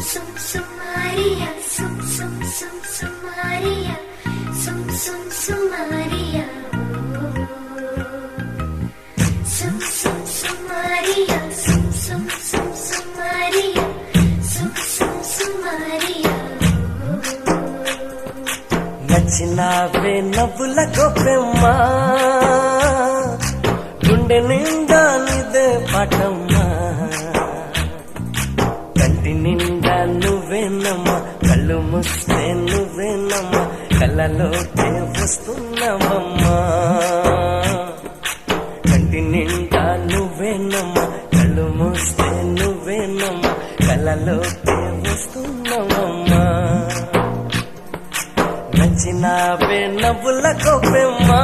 Maria, Maria, Maria, Maria, Maria. నచ్చినావే నవ్వుల గొప్పెమ్మా, గుండె నిండా నిదే పాటమ్మా, కంటి నిండా నువ్వేనమ్మా, కళ్ళు మూస్తే నువ్వేనమ్మా, కళ్ళలోకే వస్తున్నావమ్మా. కంటి నిండా నువ్వేనమ్మా, కళ్ళు మూస్తే నువ్వేనమ్మా, కళ్ళలోకే వస్తున్నావమ్మా. నచ్చినావే నవ్వుల గొప్పెమ్మా.